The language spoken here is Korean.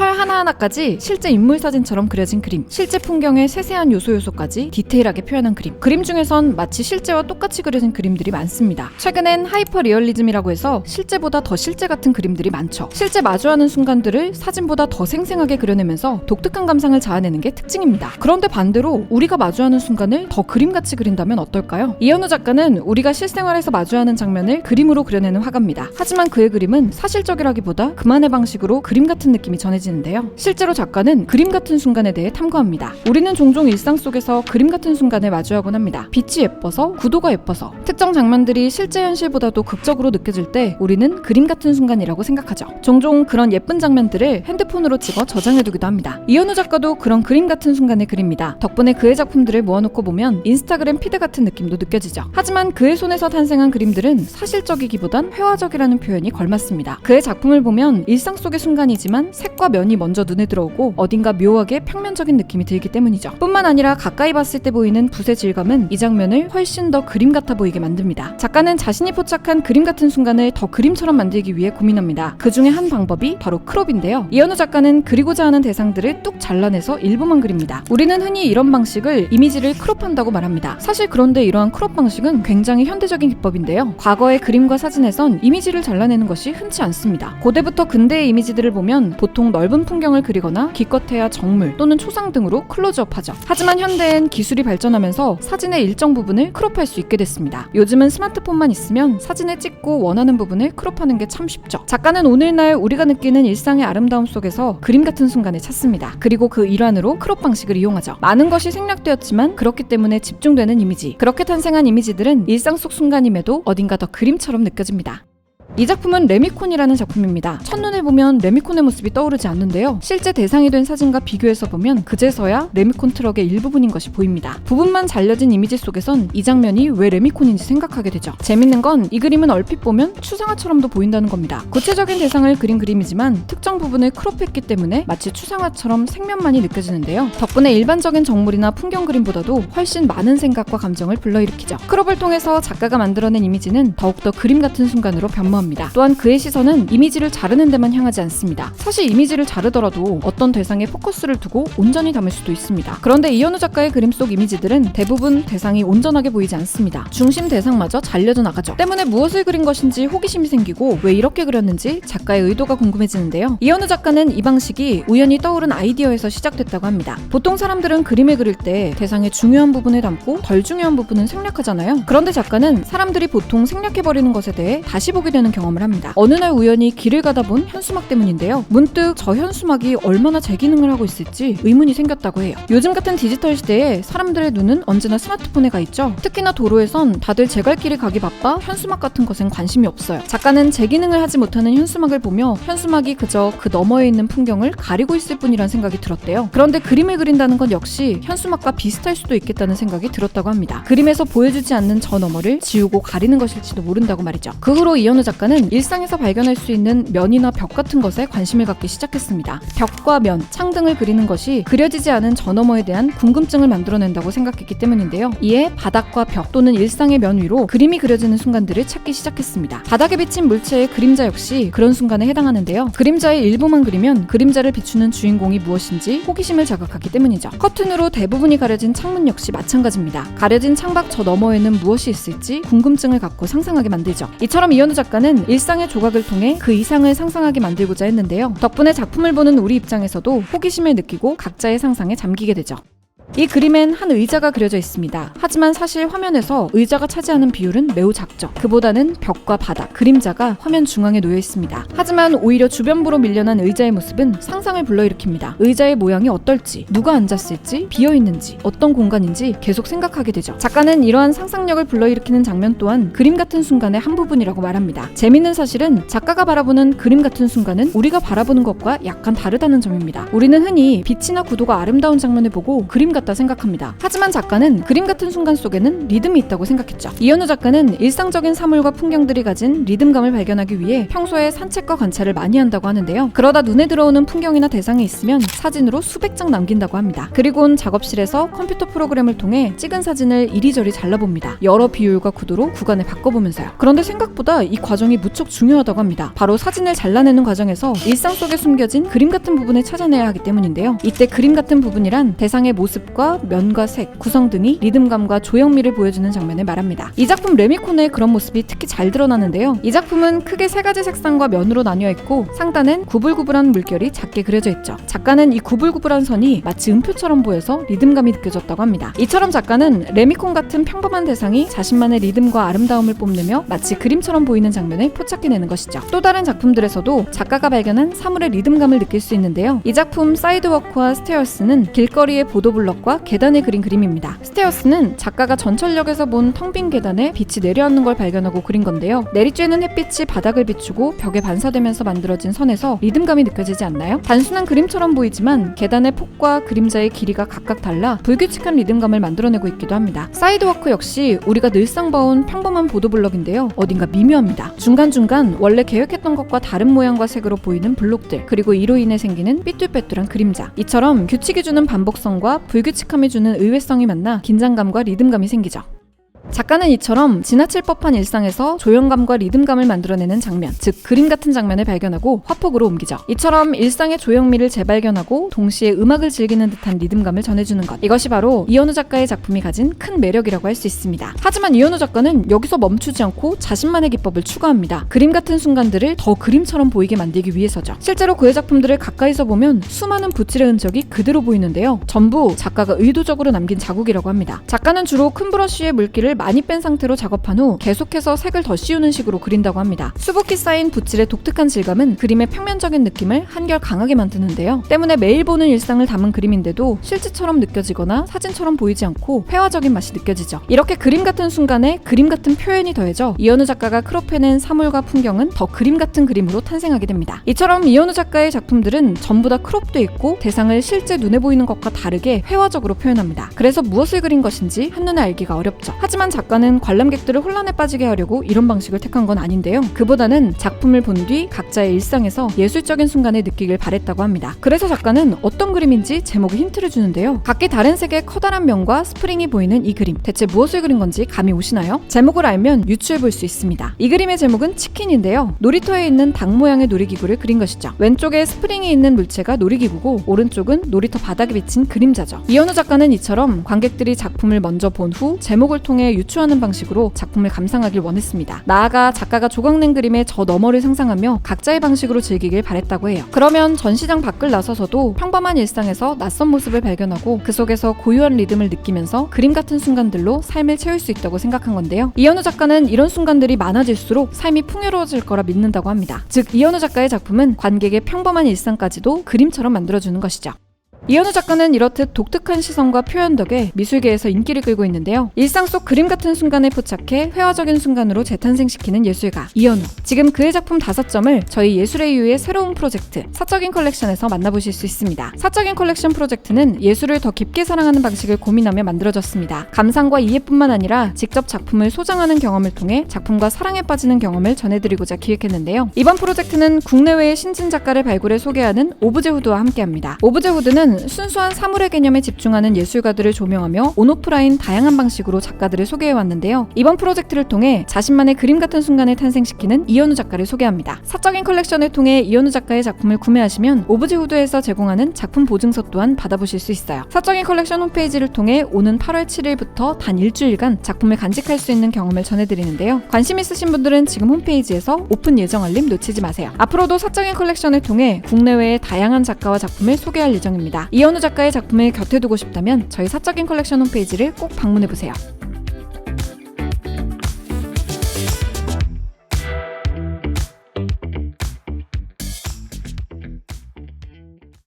털 하나하나까지 실제 인물 사진처럼 그려진 그림, 실제 풍경의 세세한 요소까지 디테일하게 표현한 그림 중에선 마치 실제와 똑같이 그려진 그림들이 많습니다. 최근엔 하이퍼 리얼리즘이라고 해서 실제보다 더 실제 같은 그림들이 많죠. 실제 마주하는 순간들을 사진보다 더 생생하게 그려내면서 독특한 감상을 자아내는 게 특징입니다. 그런데 반대로 우리가 마주하는 순간을 더 그림같이 그린다면 어떨까요? 이현우 작가는 우리가 실생활에서 마주하는 장면을 그림으로 그려내는 화가입니다. 하지만 그의 그림은 사실적이라기보다 그만의 방식으로 그림 같은 느낌이 전해지는데요. 실제로 작가는 그림 같은 순간에 대해 탐구합니다. 우리는 종종 일상 속에서 그림 같은 순간에 마주하곤 합니다. 빛이 예뻐서, 구도가 예뻐서, 특정 장면들이 실제 현실보다도 극적으로 느껴질 때 우리는 그림 같은 순간이라고 생각하죠. 종종 그런 예쁜 장면들을 핸드폰으로 찍어 저장해두기도 합니다. 이현우 작가도 그런 그림 같은 순간을 그립니다. 덕분에 그의 작품들을 모아놓고 보면 인스타그램 피드 같은 느낌도 느껴지죠. 하지만 그의 손에서 탄생한 그림들은 사실적이기보단 회화적이라는 표현이 걸맞습니다. 그의 작품을 보면 일상 속의 순간이지만 색과 면이 먼저 눈에 들어오고 어딘가 묘하게 평면적인 느낌이 들기 때문이죠. 뿐만 아니라 가까이 봤을 때 보이는 붓의 질감은 이 장면을 훨씬 더 그림 같아 보이게 만듭니다. 작가는 자신이 포착한 그림 같은 순간을 더 그림처럼 만들기 위해 고민합니다. 그 중에 한 방법이 바로 크롭인데요. 이현우 작가는 그리고자 하는 대상들을 뚝 잘라내서 일부만 그립니다. 우리는 흔히 이런 방식을 이미지를 크롭한다고 말합니다. 사실 그런데 이러한 크롭 방식은 굉장히 현대적인 기법인데요. 과거의 그림과 사진에선 이미지를 잘라내는 것이 흔치 않습니다. 고대부터 근대의 이미지들을 보면 보통 넓은 풍경을 그리거나 기껏해야 정물 또는 초상 등으로 클로즈업하죠. 하지만 현대엔 기술이 발전하면서 사진의 일정 부분을 크롭할 수 있게 됐습니다. 요즘은 스마트폰만 있으면 사진을 찍고 원하는 부분을 크롭하는 게 참 쉽죠. 작가는 오늘날 우리가 느끼는 일상의 아름다움 속에서 그림 같은 순간을 찾습니다. 그리고 그 일환으로 크롭 방식을 이용하죠. 많은 것이 생략되었지만 그렇기 때문에 집중되는 이미지, 그렇게 탄생한 이미지들은 일상 속 순간임에도 어딘가 더 그림처럼 느껴집니다. 이 작품은 레미콘이라는 작품입니다. 첫눈에 보면 레미콘의 모습이 떠오르지 않는데요. 실제 대상이 된 사진과 비교해서 보면 그제서야 레미콘 트럭의 일부분인 것이 보입니다. 부분만 잘려진 이미지 속에선 이 장면이 왜 레미콘인지 생각하게 되죠. 재밌는 건 이 그림은 얼핏 보면 추상화처럼도 보인다는 겁니다. 구체적인 대상을 그린 그림이지만 특정 부분을 크롭했기 때문에 마치 추상화처럼 생면만이 느껴지는데요. 덕분에 일반적인 정물이나 풍경 그림보다도 훨씬 많은 생각과 감정을 불러일으키죠. 크롭을 통해서 작가가 만들어낸 이미지는 더욱더 그림 같은 순간으로 변모합니다. 또한 그의 시선은 이미지를 자르는 데만 향하지 않습니다. 사실 이미지를 자르더라도 어떤 대상에 포커스를 두고 온전히 담을 수도 있습니다. 그런데 이현우 작가의 그림 속 이미지들은 대부분 대상이 온전하게 보이지 않습니다. 중심 대상마저 잘려져 나가죠. 때문에 무엇을 그린 것인지 호기심이 생기고 왜 이렇게 그렸는지 작가의 의도가 궁금해지는데요. 이현우 작가는 이 방식이 우연히 떠오른 아이디어에서 시작됐다고 합니다. 보통 사람들은 그림을 그릴 때 대상의 중요한 부분을 담고 덜 중요한 부분은 생략하잖아요. 그런데 작가는 사람들이 보통 생략해버리는 것에 대해 다시 보게 되는 경험을 합니다. 어느 날 우연히 길을 가다 본 현수막 때문인데요. 문득 저 현수막이 얼마나 제 기능을 하고 있을지 의문이 생겼다고 해요. 요즘 같은 디지털 시대에 사람들의 눈은 언제나 스마트폰에 가 있죠. 특히나 도로에선 다들 제 갈 길을 가기 바빠 현수막 같은 것엔 관심이 없어요. 작가는 제 기능을 하지 못하는 현수막을 보며 현수막이 그저 그 너머에 있는 풍경을 가리고 있을 뿐이란 생각이 들었대요. 그런데 그림을 그린다는 건 역시 현수막과 비슷할 수도 있겠다는 생각이 들었다고 합니다. 그림에서 보여주지 않는 저 너머를 지우고 가리는 것일지도 모른다고 말이죠. 그 후로 이현우 작가는 일상에서 발견할 수 있는 면이나 벽 같은 것에 관심을 갖기 시작했습니다. 벽과 면, 창 등을 그리는 것이 그려지지 않은 저 너머에 대한 궁금증을 만들어낸다고 생각했기 때문인데요. 이에 바닥과 벽 또는 일상의 면 위로 그림이 그려지는 순간들을 찾기 시작했습니다. 바닥에 비친 물체의 그림자 역시 그런 순간에 해당하는데요. 그림자의 일부만 그리면 그림자를 비추는 주인공이 무엇인지 호기심을 자극하기 때문이죠. 커튼으로 대부분이 가려진 창문 역시 마찬가지입니다. 가려진 창밖 저 너머에는 무엇이 있을지 궁금증을 갖고 상상하게 만들죠. 이처럼 이현우 작가는 일상의 조각을 통해 그 이상을 상상하게 만들고자 했는데요. 덕분에 작품을 보는 우리 입장에서도 호기심을 느끼고 각자의 상상에 잠기게 되죠. 이 그림엔 한 의자가 그려져 있습니다. 하지만 사실 화면에서 의자가 차지하는 비율은 매우 작죠. 그보다는 벽과 바닥, 그림자가 화면 중앙에 놓여 있습니다. 하지만 오히려 주변부로 밀려난 의자의 모습은 상상을 불러일으킵니다. 의자의 모양이 어떨지, 누가 앉았을지, 비어있는지, 어떤 공간인지 계속 생각하게 되죠. 작가는 이러한 상상력을 불러일으키는 장면 또한 그림 같은 순간의 한 부분이라고 말합니다. 재밌는 사실은 작가가 바라보는 그림 같은 순간은 우리가 바라보는 것과 약간 다르다는 점입니다. 우리는 흔히 빛이나 구도가 아름다운 장면을 보고 그림 같다 생각합니다. 하지만 작가는 그림 같은 순간 속에는 리듬이 있다고 생각했죠. 이현우 작가는 일상적인 사물과 풍경들이 가진 리듬감을 발견하기 위해 평소에 산책과 관찰을 많이 한다고 하는데요. 그러다 눈에 들어오는 풍경이나 대상이 있으면 사진으로 수백 장 남긴다고 합니다. 그리고는 작업실에서 컴퓨터 프로그램을 통해 찍은 사진을 이리저리 잘라봅니다. 여러 비율과 구도로 구간을 바꿔보면서요. 그런데 생각보다 이 과정이 무척 중요하다고 합니다. 바로 사진을 잘라내는 과정에서 일상 속에 숨겨진 그림 같은 부분을 찾아내야 하기 때문인데요. 이때 그림 같은 부분이란 대상의 모습과 면과 색, 구성 등이 리듬감과 조형미를 보여주는 장면을 말합니다. 이 작품 레미콘의 그런 모습이 특히 잘 드러나는데요. 이 작품은 크게 세 가지 색상과 면으로 나뉘어 있고 상단엔 구불구불한 물결이 작게 그려져 있죠. 작가는 이 구불구불한 선이 마치 음표처럼 보여서 리듬감이 느껴졌다고 합니다. 이처럼 작가는 레미콘 같은 평범한 대상이 자신만의 리듬과 아름다움을 뽐내며 마치 그림처럼 보이는 장면을 포착해내는 것이죠. 또 다른 작품들에서도 작가가 발견한 사물의 리듬감을 느낄 수 있는데요. 이 작품 사이드워크와 스테어스는 길거리의 보도블럭과 계단을 그린 그림입니다. 스테어스는 작가가 전철역에서 본 텅 빈 계단에 빛이 내려앉는 걸 발견하고 그린 건데요. 내리쬐는 햇빛이 바닥을 비추고 벽에 반사되면서 만들어진 선에서 리듬감이 느껴지지 않나요? 단순한 그림처럼 보이지만 계단의 폭과 그림자의 길이가 각각 달라 불규칙한 리듬감을 만들어내고 있기도 합니다. 사이드워크 역시 우리가 늘상 봐온 평범한 보도블럭인데요. 어딘가 미묘합니다. 중간중간 원래 계획했던 것과 다른 모양과 색으로 보이는 블록들, 그리고 이로 인해 생기는 삐뚤빼뚤한 그림자. 이처럼 규칙이 주는 반복성과 불규칙함이 주는 의외성이 만나 긴장감과 리듬감이 생기죠. 작가는 이처럼 지나칠 법한 일상에서 조형감과 리듬감을 만들어내는 장면, 즉 그림 같은 장면을 발견하고 화폭으로 옮기죠. 이처럼 일상의 조형미를 재발견하고 동시에 음악을 즐기는 듯한 리듬감을 전해주는 것, 이것이 바로 이현우 작가의 작품이 가진 큰 매력이라고 할 수 있습니다. 하지만 이현우 작가는 여기서 멈추지 않고 자신만의 기법을 추가합니다. 그림 같은 순간들을 더 그림처럼 보이게 만들기 위해서죠. 실제로 그의 작품들을 가까이서 보면 수많은 붓질의 흔적이 그대로 보이는데요. 전부 작가가 의도적으로 남긴 자국이라고 합니다. 작가는 주로 큰 브러쉬에 물기를 많이 뺀 상태로 작업한 후 계속해서 색을 더 씌우는 식으로 그린다고 합니다. 수북히 쌓인 붓질의 독특한 질감은 그림의 평면적인 느낌을 한결 강하게 만드는데요. 때문에 매일 보는 일상을 담은 그림인데도 실제처럼 느껴지거나 사진처럼 보이지 않고 회화적인 맛이 느껴지죠. 이렇게 그림 같은 순간에 그림 같은 표현이 더해져 이현우 작가가 크롭해낸 사물과 풍경은 더 그림 같은 그림으로 탄생하게 됩니다. 이처럼 이현우 작가의 작품들은 전부 다 크롭돼 있고 대상을 실제 눈에 보이는 것과 다르게 회화적으로 표현합니다. 그래서 무엇을 그린 것인지 한눈에 알기가 어렵죠. 하지만 작가는 관람객들을 혼란에 빠지게 하려고 이런 방식을 택한 건 아닌데요. 그보다는 작품을 본 뒤 각자의 일상에서 예술적인 순간을 느끼길 바랬다고 합니다. 그래서 작가는 어떤 그림인지 제목에 힌트를 주는데요. 각기 다른 색의 커다란 면과 스프링이 보이는 이 그림, 대체 무엇을 그린 건지 감이 오시나요? 제목을 알면 유추해 볼 수 있습니다. 이 그림의 제목은 치킨인데요. 놀이터에 있는 닭 모양의 놀이기구를 그린 것이죠. 왼쪽에 스프링이 있는 물체가 놀이기구고 오른쪽은 놀이터 바닥에 비친 그림자죠. 이현우 작가는 이처럼 관객들이 작품을 먼저 본 후 제목을 통해 유추하는 방식으로 작품을 감상하길 원했습니다. 나아가 작가가 조각낸 그림의 저 너머를 상상하며 각자의 방식으로 즐기길 바랬다고 해요. 그러면 전시장 밖을 나서서도 평범한 일상에서 낯선 모습을 발견하고 그 속에서 고유한 리듬을 느끼면서 그림 같은 순간들로 삶을 채울 수 있다고 생각한 건데요. 이현우 작가는 이런 순간들이 많아질수록 삶이 풍요로워질 거라 믿는다고 합니다. 즉 이현우 작가의 작품은 관객의 평범한 일상까지도 그림처럼 만들어주는 것이죠. 이현우 작가는 이렇듯 독특한 시선과 표현 덕에 미술계에서 인기를 끌고 있는데요. 일상 속 그림 같은 순간에 포착해 회화적인 순간으로 재탄생시키는 예술가 이현우. 지금 그의 작품 5점을 저희 예술의 이유의 새로운 프로젝트 사적인 컬렉션에서 만나보실 수 있습니다. 사적인 컬렉션 프로젝트는 예술을 더 깊게 사랑하는 방식을 고민하며 만들어졌습니다. 감상과 이해뿐만 아니라 직접 작품을 소장하는 경험을 통해 작품과 사랑에 빠지는 경험을 전해드리고자 기획했는데요. 이번 프로젝트는 국내외의 신진 작가를 발굴해 소개하는 오브제후드와 함께합니다. 오브제후드는 순수한 사물의 개념에 집중하는 예술가들을 조명하며 온오프라인 다양한 방식으로 작가들을 소개해왔는데요. 이번 프로젝트를 통해 자신만의 그림 같은 순간을 탄생시키는 이현우 작가를 소개합니다. 사적인 컬렉션을 통해 이현우 작가의 작품을 구매하시면 오브제후드에서 제공하는 작품 보증서 또한 받아보실 수 있어요. 사적인 컬렉션 홈페이지를 통해 오는 8월 7일부터 단 일주일간 작품을 간직할 수 있는 경험을 전해드리는데요. 관심 있으신 분들은 지금 홈페이지에서 오픈 예정 알림 놓치지 마세요. 앞으로도 사적인 컬렉션을 통해 국내외의 다양한 작가와 작품을 소개할 예정입니다. 이현우 작가의 작품을 곁에 두고 싶다면 저희 사적인 컬렉션 홈페이지를 꼭 방문해보세요.